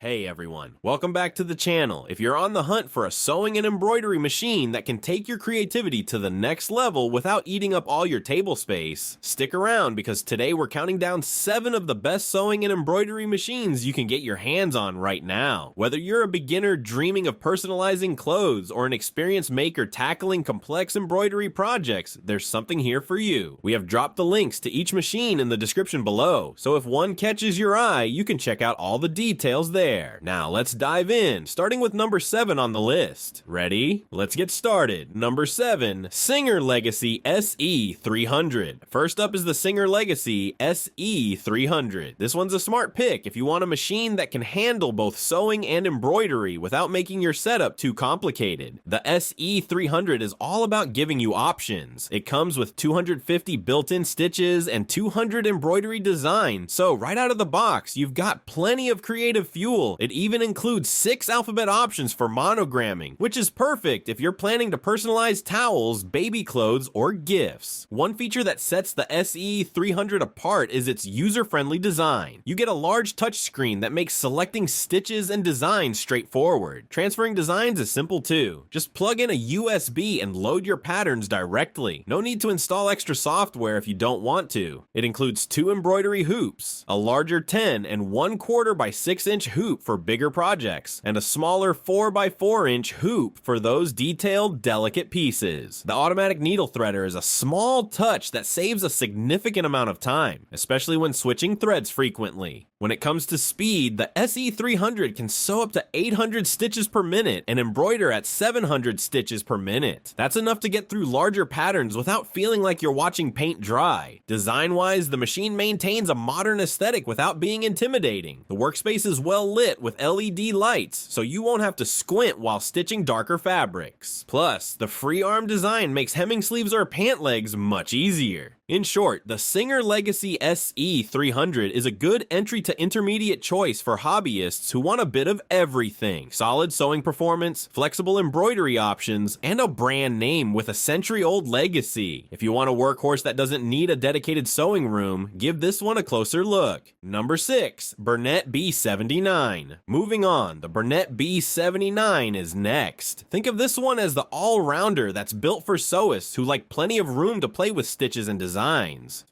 Hey everyone, welcome back to the channel. If you're on the hunt for a sewing and embroidery machine that can take your creativity to the next level without eating up all your table space, stick around because today we're counting down 7 of the best sewing and embroidery machines you can get your hands on right now. Whether you're a beginner dreaming of personalizing clothes or an experienced maker tackling complex embroidery projects, there's something here for you. We have dropped the links to each machine in the description below, so if one catches your eye, you can check out all the details there. Now let's dive in, starting with number 7 on the list. Ready? Let's get started. Number 7, Singer Legacy SE300. First up is the Singer Legacy SE300. This one's a smart pick if you want a machine that can handle both sewing and embroidery without making your setup too complicated. The SE300 is all about giving you options. It comes with 250 built-in stitches and 200 embroidery designs, so right out of the box, you've got plenty of creative fuel. It even includes 6 alphabet options for monogramming, which is perfect if you're planning to personalize towels, baby clothes, or gifts. One feature that sets the SE300 apart is its user-friendly design. You get a large touchscreen that makes selecting stitches and designs straightforward. Transferring designs is simple too. Just plug in a USB and load your patterns directly. No need to install extra software if you don't want to. It includes 2 embroidery hoops, a larger 10 and 1/4 by 6-inch hoop for bigger projects, and a smaller 4x4-inch hoop for those detailed, delicate pieces. The automatic needle threader is a small touch that saves a significant amount of time, especially when switching threads frequently. When it comes to speed, the SE300 can sew up to 800 stitches per minute and embroider at 700 stitches per minute. That's enough to get through larger patterns without feeling like you're watching paint dry. Design-wise, the machine maintains a modern aesthetic without being intimidating. The workspace is well lit with LED lights, so you won't have to squint while stitching darker fabrics. Plus, the free arm design makes hemming sleeves or pant legs much easier. In short, the Singer Legacy SE300 is a good entry to intermediate choice for hobbyists who want a bit of everything. Solid sewing performance, flexible embroidery options, and a brand name with a century-old legacy. If you want a workhorse that doesn't need a dedicated sewing room, give this one a closer look. Number 6, Bernette B79. Moving on, the Bernette B79 is next. Think of this one as the all-rounder that's built for sewists who like plenty of room to play with stitches and designs.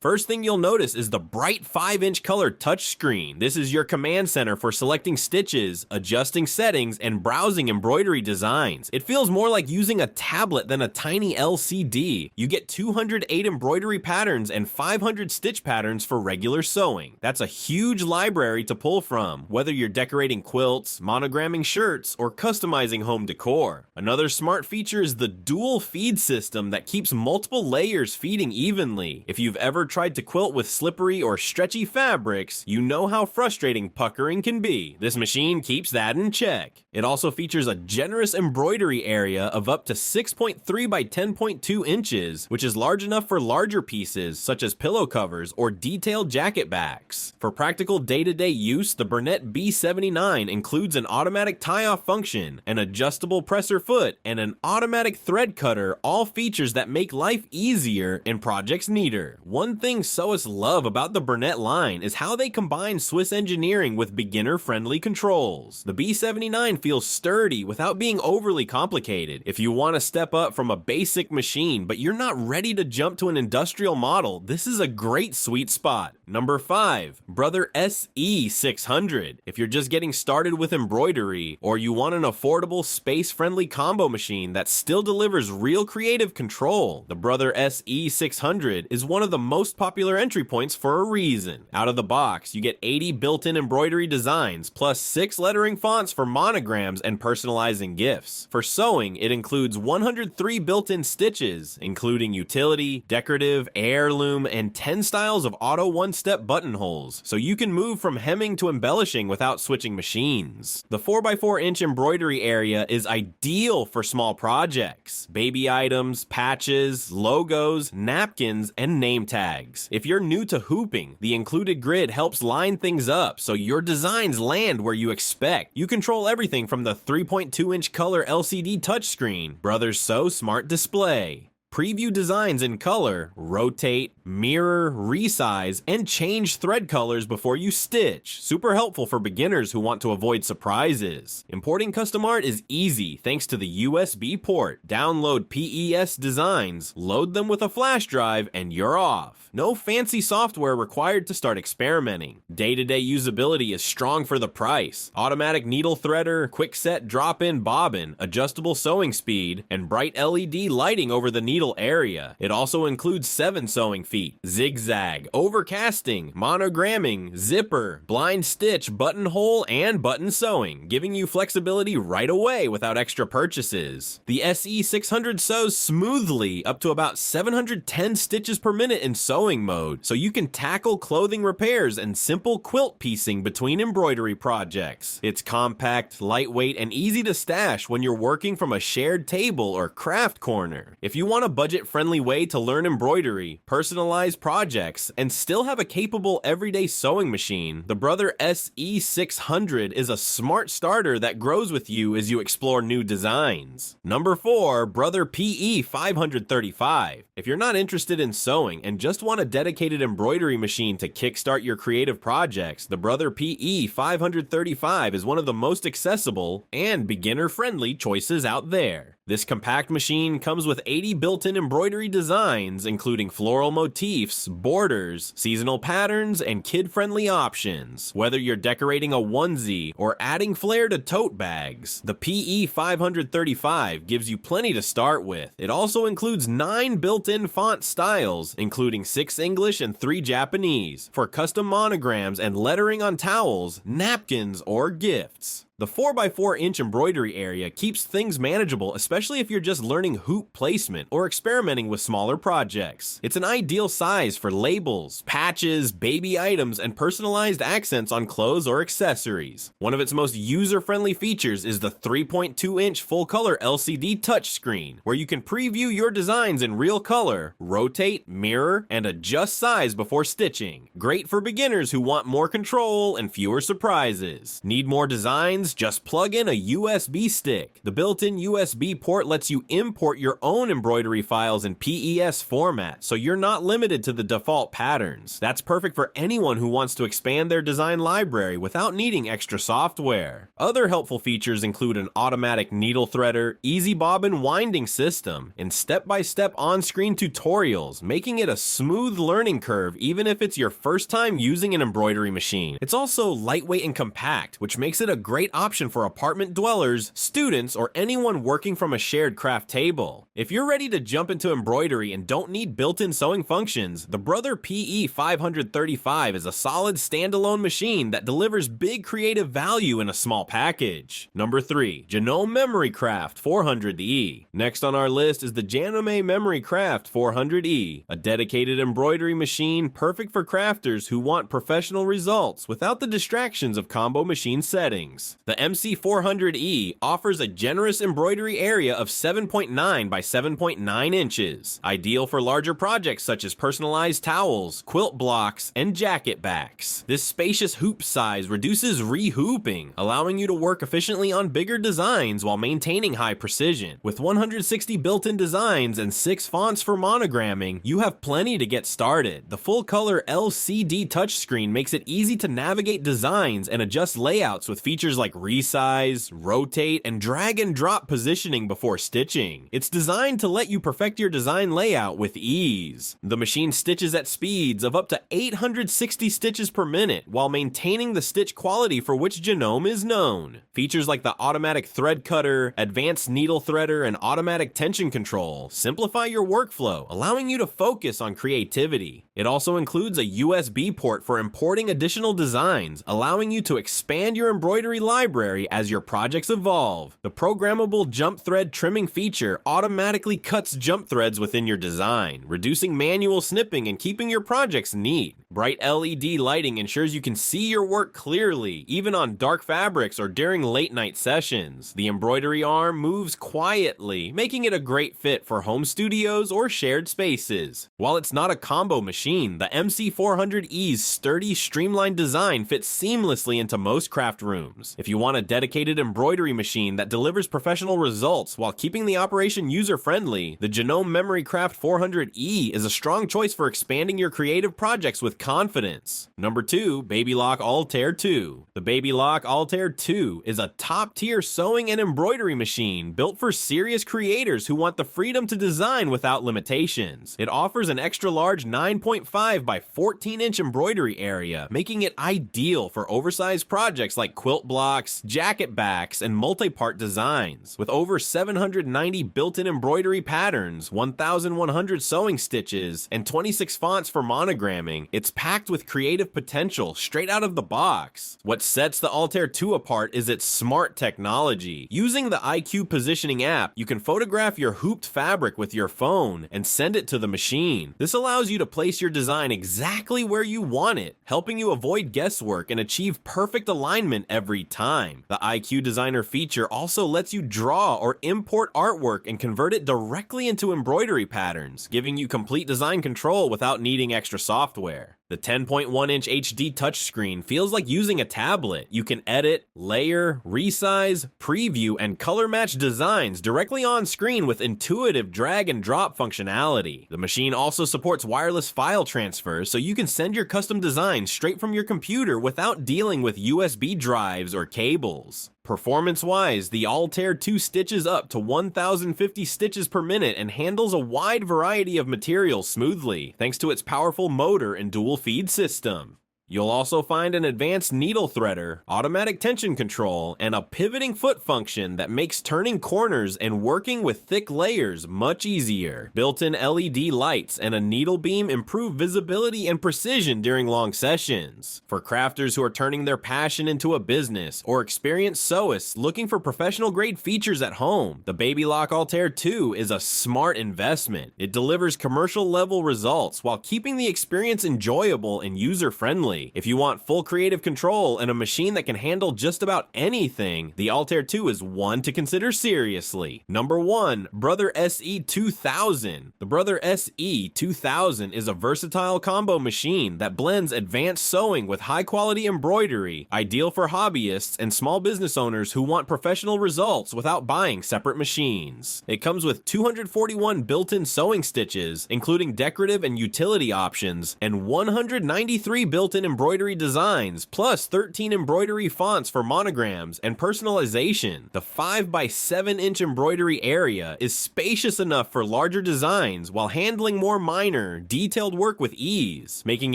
First thing you'll notice is the bright 5-inch color touchscreen. This is your command center for selecting stitches, adjusting settings, and browsing embroidery designs. It feels more like using a tablet than a tiny LCD. You get 208 embroidery patterns and 500 stitch patterns for regular sewing. That's a huge library to pull from, whether you're decorating quilts, monogramming shirts, or customizing home decor. Another smart feature is the dual feed system that keeps multiple layers feeding evenly. If you've ever tried to quilt with slippery or stretchy fabrics, you know how frustrating puckering can be. This machine keeps that in check. It also features a generous embroidery area of up to 6.3 by 10.2 inches, which is large enough for larger pieces such as pillow covers or detailed jacket backs. For practical day-to-day use, the Bernette B79 includes an automatic tie-off function, an adjustable presser foot, and an automatic thread cutter, all features that make life easier in projects needed. One thing sewists love about the Bernette line is how they combine Swiss engineering with beginner-friendly controls. The B79 feels sturdy without being overly complicated. If you want to step up from a basic machine but you're not ready to jump to an industrial model, this is a great sweet spot. Number 5, Brother SE600. If you're just getting started with embroidery, or you want an affordable, space-friendly combo machine that still delivers real creative control, the Brother SE600 is one of the most popular entry points for a reason. Out of the box, you get 80 built-in embroidery designs, plus 6 lettering fonts for monograms and personalizing gifts. For sewing, it includes 103 built-in stitches, including utility, decorative, heirloom, and 10 styles of auto one-step buttonholes, so you can move from hemming to embellishing without switching machines. The 4x4-inch embroidery area is ideal for small projects, baby items, patches, logos, napkins, and name tags. If you're new to hooping, the included grid helps line things up so your designs land where you expect. You control everything from the 3.2-inch color LCD touchscreen, Brother's Sew Smart Display. Preview designs in color, rotate, mirror, resize, and change thread colors before you stitch. Super helpful for beginners who want to avoid surprises. Importing custom art is easy thanks to the USB port. Download PES designs, load them with a flash drive, and you're off. No fancy software required to start experimenting. Day-to-day usability is strong for the price. Automatic needle threader, quick set drop-in bobbin, adjustable sewing speed, and bright LED lighting over the needle area. It also includes 7 sewing feet, zigzag, overcasting, monogramming, zipper, blind stitch, buttonhole, and button sewing, giving you flexibility right away without extra purchases. The SE600 sews smoothly up to about 710 stitches per minute in sewing mode, so you can tackle clothing repairs and simple quilt piecing between embroidery projects. It's compact, lightweight, and easy to stash when you're working from a shared table or craft corner. If you want a budget-friendly way to learn embroidery, personalize projects, and still have a capable everyday sewing machine, the Brother SE600 is a smart starter that grows with you as you explore new designs. Number 4, Brother PE535. If you're not interested in sewing and just want a dedicated embroidery machine to kickstart your creative projects, the Brother PE535 is one of the most accessible and beginner-friendly choices out there. This compact machine comes with 80 built-in embroidery designs, including floral motifs, borders, seasonal patterns, and kid-friendly options. Whether you're decorating a onesie or adding flair to tote bags, the PE535 gives you plenty to start with. It also includes 9 built-in font styles, including 6 English and 3 Japanese, for custom monograms and lettering on towels, napkins, or gifts. The 4x4-inch embroidery area keeps things manageable, especially if you're just learning hoop placement or experimenting with smaller projects. It's an ideal size for labels, patches, baby items, and personalized accents on clothes or accessories. One of its most user-friendly features is the 3.2-inch full-color LCD touchscreen, where you can preview your designs in real color, rotate, mirror, and adjust size before stitching. Great for beginners who want more control and fewer surprises. Need more designs? Just plug in a USB stick. The built-in USB port lets you import your own embroidery files in PES format, so you're not limited to the default patterns. That's perfect for anyone who wants to expand their design library without needing extra software. Other helpful features include an automatic needle threader, easy bobbin winding system, and step-by-step on-screen tutorials, making it a smooth learning curve even if it's your first time using an embroidery machine. It's also lightweight and compact, which makes it a great option for apartment dwellers, students, or anyone working from a shared craft table. If you're ready to jump into embroidery and don't need built-in sewing functions, the Brother PE535 is a solid standalone machine that delivers big creative value in a small package. Number 3, Janome Memory Craft 400E. Next on our list is the Janome Memory Craft 400E, a dedicated embroidery machine perfect for crafters who want professional results without the distractions of combo machine settings. The MC400E offers a generous embroidery area of 7.9 by 7.9 inches, ideal for larger projects such as personalized towels, quilt blocks, and jacket backs. This spacious hoop size reduces re-hooping, allowing you to work efficiently on bigger designs while maintaining high precision. With 160 built-in designs and 6 fonts for monogramming, you have plenty to get started. The full-color LCD touchscreen makes it easy to navigate designs and adjust layouts with features like resize, rotate, and drag and drop positioning before stitching. It's designed to let you perfect your design layout with ease. The machine stitches at speeds of up to 860 stitches per minute while maintaining the stitch quality for which Janome is known. Features like the automatic thread cutter, advanced needle threader, and automatic tension control simplify your workflow, allowing you to focus on creativity. It also includes a USB port for importing additional designs, allowing you to expand your embroidery library as your projects evolve. The programmable jump thread trimming feature automatically cuts jump threads within your design, reducing manual snipping and keeping your projects neat. Bright LED lighting ensures you can see your work clearly, even on dark fabrics or during late night sessions. The embroidery arm moves quietly, making it a great fit for home studios or shared spaces. While it's not a combo machine, the MC400E's sturdy, streamlined design fits seamlessly into most craft rooms. If you you want a dedicated embroidery machine that delivers professional results while keeping the operation user-friendly, the Janome Memory Craft 400E is a strong choice for expanding your creative projects with confidence. Number 2, Babylock Altair 2. The Babylock Altair 2 is a top-tier sewing and embroidery machine built for serious creators who want the freedom to design without limitations. It offers an extra-large 9.5 by 14-inch embroidery area, making it ideal for oversized projects like quilt blocks, jacket backs, and multi-part designs. With over 790 built-in embroidery patterns, 1,100 sewing stitches, and 26 fonts for monogramming, it's packed with creative potential straight out of the box. What sets the Altair 2 apart is its smart technology. Using the IQ positioning app, you can photograph your hooped fabric with your phone and send it to the machine. This allows you to place your design exactly where you want it, helping you avoid guesswork and achieve perfect alignment every time. The IQ Designer feature also lets you draw or import artwork and convert it directly into embroidery patterns, giving you complete design control without needing extra software. The 10.1-inch HD touchscreen feels like using a tablet. You can edit, layer, resize, preview, and color match designs directly on screen with intuitive drag and drop functionality. The machine also supports wireless file transfer, so you can send your custom designs straight from your computer without dealing with USB drives or cables. Performance-wise, the Altair 2 stitches up to 1,050 stitches per minute and handles a wide variety of materials smoothly, thanks to its powerful motor and dual feed system. You'll also find an advanced needle threader, automatic tension control, and a pivoting foot function that makes turning corners and working with thick layers much easier. Built-in LED lights and a needle beam improve visibility and precision during long sessions. For crafters who are turning their passion into a business, or experienced sewists looking for professional-grade features at home, the Babylock Altair 2 is a smart investment. It delivers commercial-level results while keeping the experience enjoyable and user-friendly. If you want full creative control and a machine that can handle just about anything, the Altair 2 is one to consider seriously. Number 1, Brother SE 2000. The Brother SE 2000 is a versatile combo machine that blends advanced sewing with high-quality embroidery, ideal for hobbyists and small business owners who want professional results without buying separate machines. It comes with 241 built-in sewing stitches, including decorative and utility options, and 193 built-in embroidery designs, plus 13 embroidery fonts for monograms and personalization. The 5 by 7-inch embroidery area is spacious enough for larger designs while handling more minor, detailed work with ease, making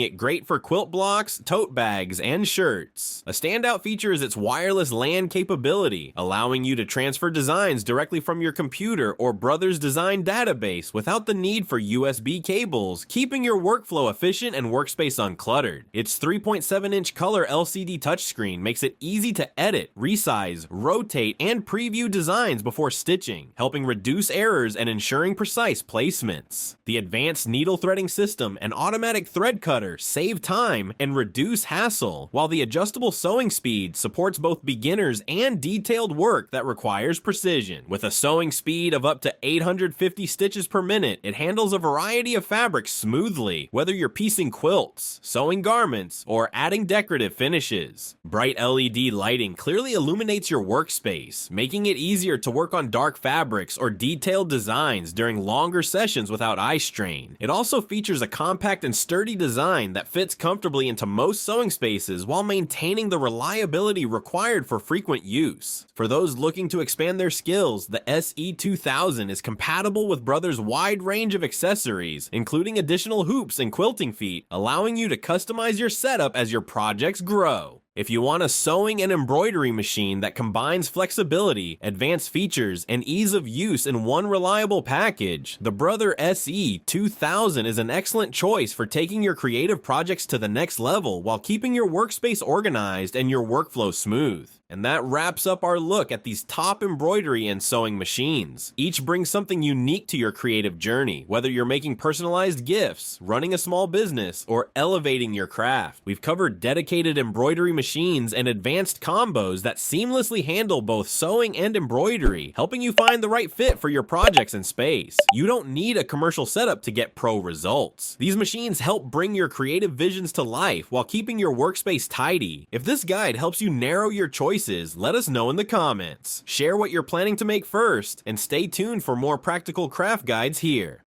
it great for quilt blocks, tote bags, and shirts. A standout feature is its wireless LAN capability, allowing you to transfer designs directly from your computer or Brother's design database without the need for USB cables, keeping your workflow efficient and workspace uncluttered. Its 3.7-inch color LCD touchscreen makes it easy to edit, resize, rotate, and preview designs before stitching, helping reduce errors and ensuring precise placements. The advanced needle threading system and automatic thread cutter save time and reduce hassle, while the adjustable sewing speed supports both beginners and detailed work that requires precision. With a sewing speed of up to 850 stitches per minute, it handles a variety of fabrics smoothly, whether you're piecing quilts, sewing garments, or adding decorative finishes. Bright LED lighting clearly illuminates your workspace, making it easier to work on dark fabrics or detailed designs during longer sessions without eye strain. It also features a compact and sturdy design that fits comfortably into most sewing spaces while maintaining the reliability required for frequent use. For those looking to expand their skills, the SE2000 is compatible with Brother's wide range of accessories, including additional hoops and quilting feet, allowing you to customize your setup as your projects grow. If you want a sewing and embroidery machine that combines flexibility, advanced features, and ease of use in one reliable package, the Brother SE 2000 is an excellent choice for taking your creative projects to the next level while keeping your workspace organized and your workflow smooth. And that wraps up our look at these top embroidery and sewing machines. Each brings something unique to your creative journey, whether you're making personalized gifts, running a small business, or elevating your craft. We've covered dedicated embroidery machines and advanced combos that seamlessly handle both sewing and embroidery, helping you find the right fit for your projects and space. You don't need a commercial setup to get pro results. These machines help bring your creative visions to life while keeping your workspace tidy. If this guide helps you narrow your choices choices, let us know in the comments. Share what you're planning to make first, and stay tuned for more practical craft guides here.